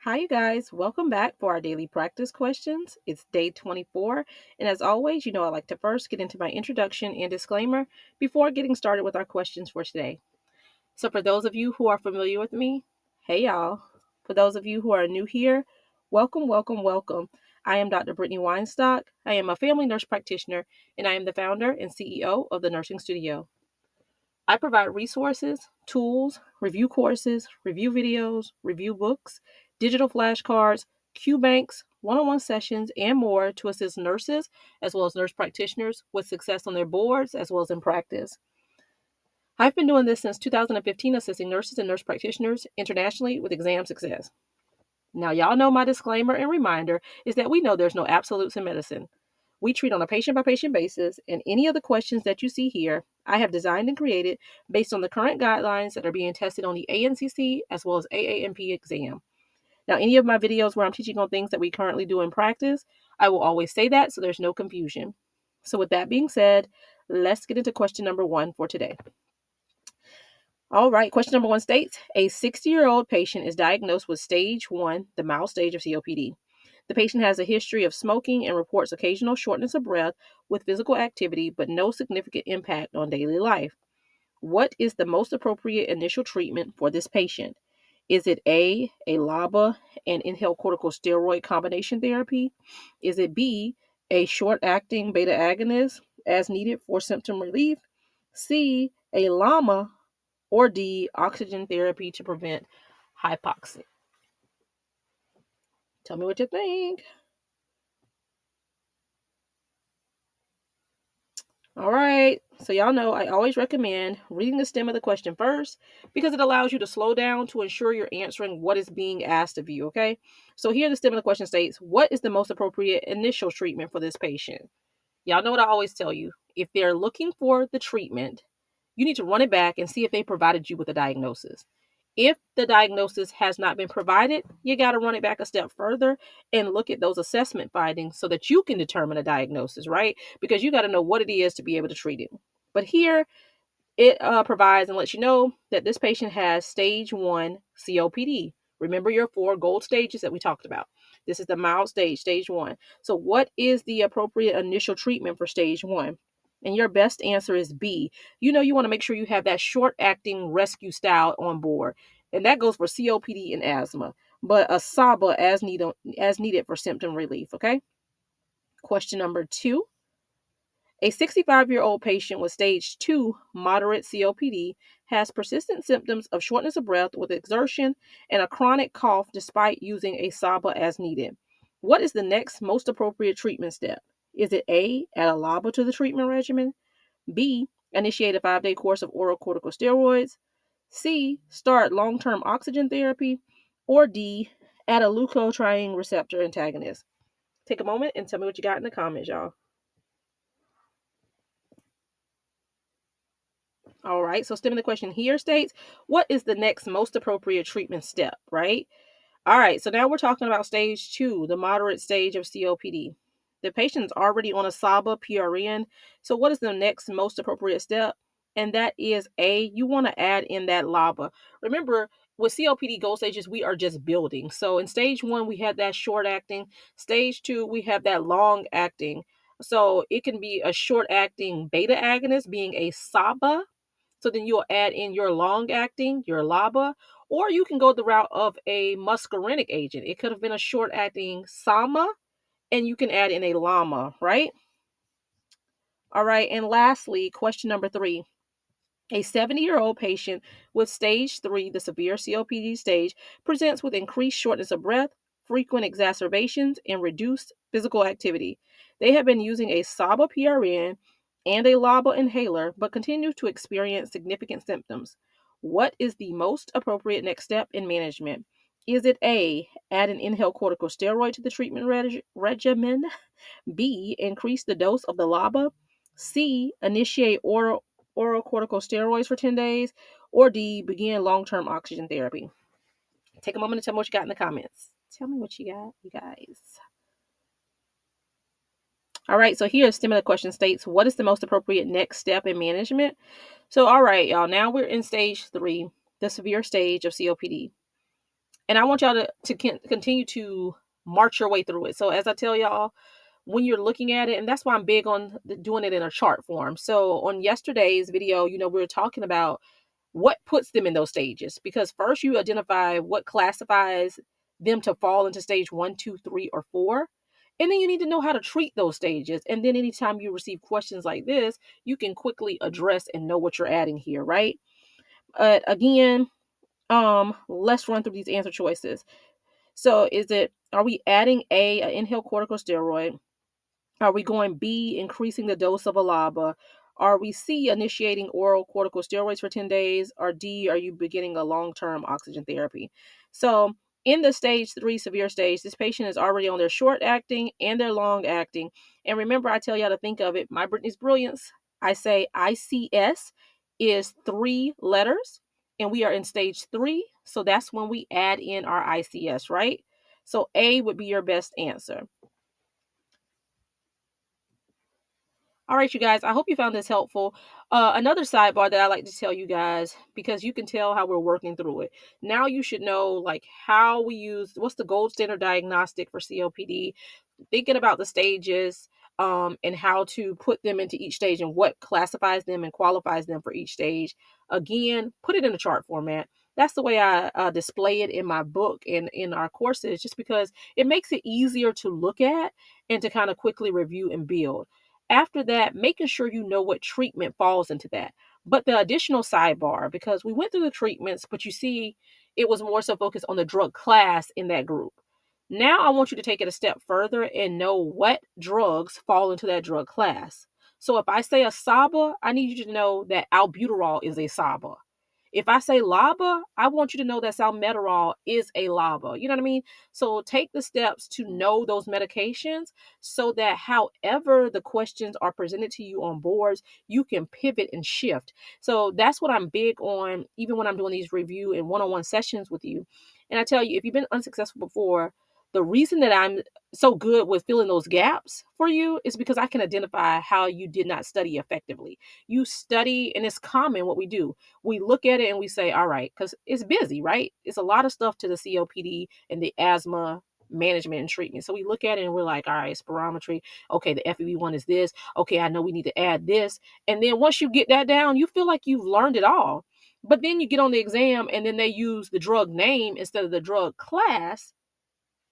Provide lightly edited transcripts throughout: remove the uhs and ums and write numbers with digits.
Hi, you guys. Welcome back for our daily practice questions. It's day 24. And as always, I like to first get into my introduction and disclaimer before getting started with our questions for today. So, for those of you who are familiar with me, hey, y'all. For those of you who are new here, welcome, welcome, welcome. I am Dr. Brittany Weinstock. I am a family nurse practitioner, and I am the founder and CEO of the Nursing Studio. I provide resources, tools, review courses, review videos, review books, digital flashcards, Q banks, one-on-one sessions, and more to assist nurses as well as nurse practitioners with success on their boards as well as in practice. I've been doing this since 2015, assisting nurses and nurse practitioners internationally with exam success. Now, y'all know my disclaimer and reminder is that we know there's no absolutes in medicine. We treat on a patient by patient basis, and any of the questions that you see here, I have designed and created based on the current guidelines that are being tested on the ANCC as well as AAMP exam. Now, any of my videos where I'm teaching on things that we currently do in practice, I will always say that so there's no confusion. So, with that being said, let's get into question number 1 for today. All right, question number 1 states a 60-year-old patient is diagnosed with stage 1, the mild stage of COPD. The patient has a history of smoking and reports occasional shortness of breath with physical activity, but no significant impact on daily life. What is the most appropriate initial treatment for this patient? Is it A, LABA and inhaled corticosteroid combination therapy? Is it B, a short-acting beta agonist as needed for symptom relief? C, a LAMA? Or D, oxygen therapy to prevent hypoxia? Tell me what you think. All right, so y'all know I always recommend reading the stem of the question first because it allows you to slow down to ensure you're answering what is being asked of you, okay? So here the stem of the question states, what is the most appropriate initial treatment for this patient? Y'all know what I always tell you. If they're looking for the treatment, you need to run it back and see if they provided you with a diagnosis. If the diagnosis has not been provided, you got to run it back a step further and look at those assessment findings so that you can determine a diagnosis, right? Because you got to know what it is to be able to treat it. But here, it provides and lets you know that this patient has stage 1 COPD. Remember your 4 gold stages that we talked about. This is the mild stage, stage 1. So, what is the appropriate initial treatment for stage 1? And your best answer is B. You want to make sure you have that short acting rescue style on board. And that goes for COPD and asthma, but a SABA as needed for symptom relief. Okay. Question number 2. A 65-year-old patient with stage 2 moderate COPD has persistent symptoms of shortness of breath with exertion and a chronic cough despite using a SABA as needed. What is the next most appropriate treatment step? Is it A, add a LABA to the treatment regimen? B, initiate a 5-day course of oral corticosteroids? C, start long-term oxygen therapy? Or D, add a leukotriene receptor antagonist? Take a moment and tell me what you got in the comments, y'all. All right, so stemming the question here states, what is the next most appropriate treatment step, right? All right, so now we're talking about stage 2, the moderate stage of COPD. The patient's already on a SABA PRN, so what is the next most appropriate step? And that is A, you want to add in that LABA. Remember, with COPD gold stages, we are just building. So in stage 1, we have that short acting. Stage 2, we have that long acting. So it can be a short acting beta agonist being a SABA. So then you'll add in your long acting, your LABA, or you can go the route of a muscarinic agent. It could have been a short acting SAMA, and you can add in a LAMA, right? All right. And lastly, question number 3. A 70-year-old patient with stage 3, the severe COPD stage, presents with increased shortness of breath, frequent exacerbations, and reduced physical activity. They have been using a SABA PRN and a LABA inhaler, but continue to experience significant symptoms. What is the most appropriate next step in management? Is it A, add an inhaled corticosteroid to the treatment regimen? B, increase the dose of the LABA? C, initiate oral corticosteroids for 10 days? Or D, begin long-term oxygen therapy? Take a moment to tell me what you got in the comments. Tell me what you got, you guys. All right, so here, similar question states, what is the most appropriate next step in management? So, all right, y'all, now we're in stage 3, the severe stage of COPD. And I want y'all to continue to march your way through it. So as I tell y'all, when you're looking at it, and that's why I'm big on doing it in a chart form. So on yesterday's video, we were talking about what puts them in those stages, because first you identify what classifies them to fall into stage 1, 2, 3, or 4, and then you need to know how to treat those stages. And then anytime you receive questions like this, you can quickly address and know what you're adding here, right? But again, let's run through these answer choices. So are we adding A, an inhaled corticosteroid? Are we going B, increasing the dose of a LABA? Are we C, initiating oral corticosteroids for 10 days? Or D, are you beginning a long-term oxygen therapy? So in the stage 3 severe stage, this patient is already on their short-acting and their long-acting. And remember, I tell y'all to think of it, my Brittany's Brilliance, I say ICS is 3 letters, and we are in stage 3. So that's when we add in our ICS, right? So A would be your best answer. All right, you guys, I hope you found this helpful. Another sidebar that I like to tell you guys, because you can tell how we're working through it. Now you should know like how we use, what's the gold standard diagnostic for COPD, thinking about the stages, and how to put them into each stage and what classifies them and qualifies them for each stage. Again, put it in a chart format. That's the way I display it in my book and in our courses, just because it makes it easier to look at and to kind of quickly review and build. After that, making sure you know what treatment falls into that. But the additional sidebar, because we went through the treatments, but you see, it was more so focused on the drug class in that group. Now I want you to take it a step further and know what drugs fall into that drug class. So if I say a SABA, I need you to know that albuterol is a SABA. If I say LABA, I want you to know that salmeterol is a LABA. You know what I mean? So take the steps to know those medications so that however the questions are presented to you on boards, you can pivot and shift. So that's what I'm big on, even when I'm doing these review and one-on-one sessions with you. And I tell you, if you've been unsuccessful before, the reason that I'm so good with filling those gaps for you is because I can identify how you did not study effectively. You study, and it's common what we do. We look at it and we say, all right, because it's busy, right? It's a lot of stuff to the COPD and the asthma management and treatment. So we look at it and we're like, all right, spirometry. Okay, the FEV1 is this. Okay, I know we need to add this. And then once you get that down, you feel like you've learned it all. But then you get on the exam and then they use the drug name instead of the drug class.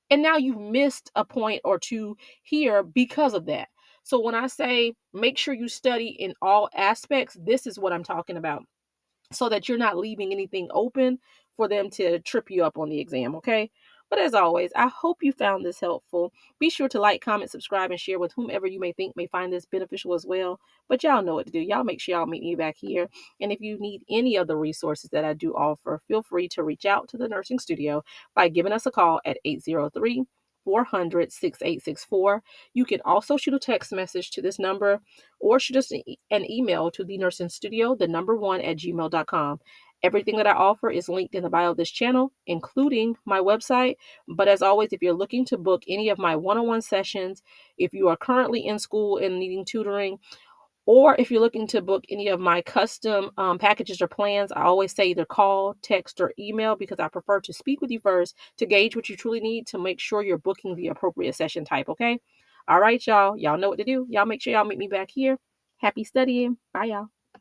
And now you've missed a point or two here because of that. So when I say make sure you study in all aspects, this is what I'm talking about, so that you're not leaving anything open for them to trip you up on the exam, okay? But as always, I hope you found this helpful. Be sure to like, comment, subscribe, and share with whomever you may think may find this beneficial as well. But y'all know what to do. Y'all make sure y'all meet me back here. And if you need any of the resources that I do offer, feel free to reach out to the nursing studio by giving us a call at 803 400 6864. You can also shoot a text message to this number or shoot us an email to the nursing studio, the number 1 at gmail.com. Everything that I offer is linked in the bio of this channel, including my website. But as always, if you're looking to book any of my one-on-one sessions, if you are currently in school and needing tutoring, or if you're looking to book any of my custom packages or plans, I always say either call, text, or email, because I prefer to speak with you first to gauge what you truly need to make sure you're booking the appropriate session type, okay? All right, y'all. Y'all know what to do. Y'all make sure y'all meet me back here. Happy studying. Bye, y'all.